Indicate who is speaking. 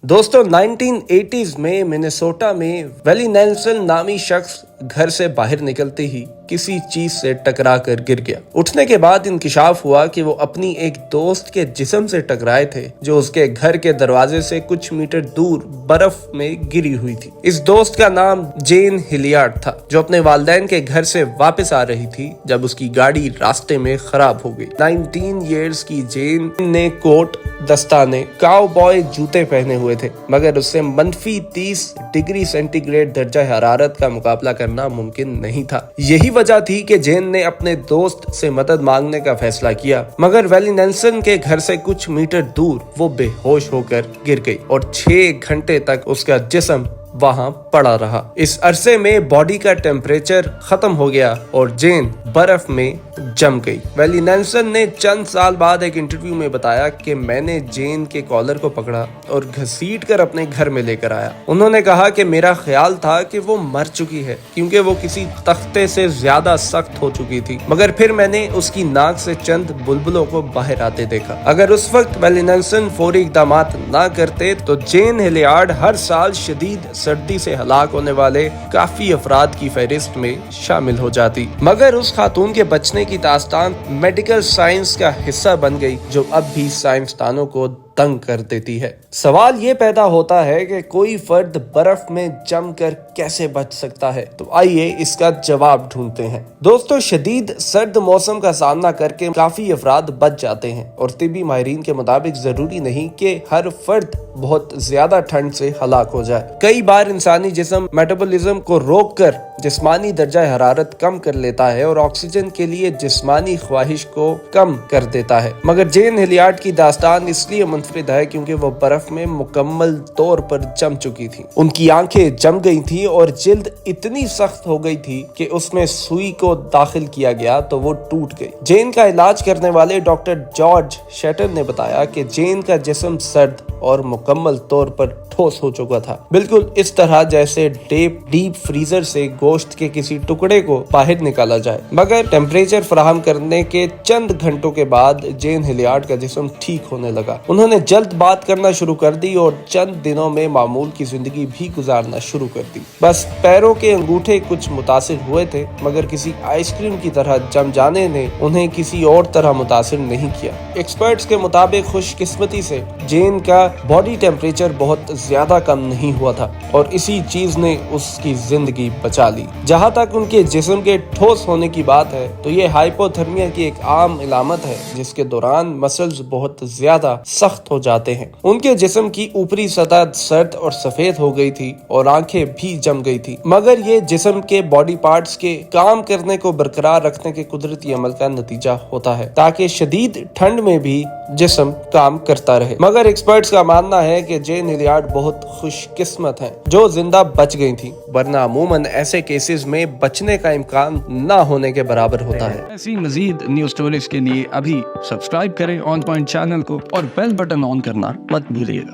Speaker 1: दोस्तों 1980s में Minnesota में वेली नेल्सन नामी शख्स घर से बाहर निकलते ही किसी चीज से टकरा कर गिर गया। उठने के बाद इंकिशाफ हुआ कि वो अपनी एक दोस्त के जिस्म से टकराए थे जो उसके घर के दरवाजे से कुछ मीटर दूर बर्फ में गिरी हुई थी। इस दोस्त का नाम जेन हिलियार्ड था जो अपने वालिदैन के घर से वापस आ रही थी जब उसकी गाड़ी रास्ते में खराब हो गई। 19 इयर्स की जेन ने कोट, दस्ताने, काउबॉय जूते पहने हुए थे मगर उससे -30 डिग्री सेंटीग्रेड दर्जा हरारत का मुकाबला करना मुमकिन नहीं था। यही वजह थी कि जेन ने अपने दोस्त से मदद मांगने का फैसला किया मगर वेली नेल्सन के घर से कुछ मीटर दूर वो बेहोश होकर गिर गई और 6 घंटे तक उसका जिस्म वहां पड़ा रहा। इस अरसे में बॉडी का टेम्परेचर खत्म हो गया और जेन बर्फ में जम गई। वेली नेल्सन ने चंद साल बाद एक इंटरव्यू में बताया कि मैंने जेन के कॉलर को पकड़ा और घसीट कर अपने घर में लेकर आया। उन्होंने कहा कि मेरा ख्याल था कि वो मर चुकी है क्योंकि वो किसी तख्ते से ज्यादा सख्त हो चुकी थी, मगर फिर मैंने उसकी नाक से चंद बुलबुलों को बाहर आते देखा। अगर उस वक्त वेली नेल्सन फौरी इक़दामात ना करते तो जेन हिलियार्ड हर साल शदीद सर्दी से हलाक होने वाले काफी अफराद की फहरिस्त में शामिल हो जाती। मगर उस खातून के बचने की दास्तान मेडिकल साइंस का हिस्सा बन गई जो अब भी साइंसदानों को तंग कर देती है। सवाल ये पैदा होता है कि कोई फर्द बर्फ में जमकर कैसे बच सकता है, तो आइए इसका जवाब ढूंढते हैं। दोस्तों, शदीद सर्द मौसम का सामना करके काफी अफराद बच जाते हैं और तिब्बी माहिरीन के मुताबिक जरूरी नहीं कि हर फर्द बहुत ज्यादा ठंड से हलाक हो जाए। कई बार इंसानी जिस्म मेटाबॉलिज्म को रोककर जिस्मानी दर्जा हरारत कम कर लेता है और ऑक्सीजन के लिए जिस्मानी ख्वाहिश को कम कर देता है। मगर जेन हिलियार्ड की दास्तान इसलिए मुनफरिद है क्योंकि वो बर्फ में मुकम्मल तौर पर जम चुकी थी। उनकी आंखें जम गई थी और जिल्द इतनी सख्त हो गई थी कि उसमें सुई को दाखिल किया गया तो वो टूट गई। जेन का इलाज करने वाले डॉक्टर जॉर्ज शेटर ने बताया कि जेन का जिस्म सर्द और मुकम्मल तौर पर ठोस हो चुका था, बिल्कुल इस तरह जैसे डीप फ्रीजर से गोश्त के किसी टुकड़े को बाहर निकाला जाए। मगर टेम्परेचर फराहम करने के चंद घंटों के बाद जेन हिलियार्ड का जिस्म ठीक होने लगा। उन्होंने जल्द बात करना शुरू कर दी और चंद दिनों में मामूल की जिंदगी भी गुजारना शुरू कर दी। बस पैरों के अंगूठे कुछ मुतासिर हुए थे मगर किसी आइसक्रीम की तरह जम जाने ने उन्हें किसी और तरह मुतासिर नहीं किया। एक्सपर्ट्स के मुताबिक खुशकिस्मती से जेन का बॉडी टेम्परेचर बहुत ज्यादा कम नहीं हुआ था और इसी चीज ने उसकी जिंदगी बचा ली। जहां तक उनके जिस्म के ठोस होने की बात है तो ये हाइपोथर्मिया की एक आम इलामत है जिसके दौरान मसल्स बहुत ज्यादा सख्त हो जाते हैं। उनके जिस्म की ऊपरी सतह सर्द और सफेद हो गई थी और आंखें भी जम गई थी, मगर ये जिस्म के बॉडी पार्ट्स के काम करने को बरकरार रखने के कुदरती अमल का नतीजा होता है ताकि शदीद ठंड में भी जिस्म काम करता रहे। मगर एक्सपर्ट्स का मानना है कि जेन हिलियार्ड बहुत खुशकिस्मत हैं जो जिंदा बच गई थी, वरना अमूमन ऐसे केसेस में बचने का इम्कान ना होने के बराबर होता है।
Speaker 2: ऐसी मजीद न्यूज स्टोरीज के लिए अभी सब्सक्राइब करें ऑन पॉइंट चैनल को और बेल बटन ऑन करना मत भूलिएगा।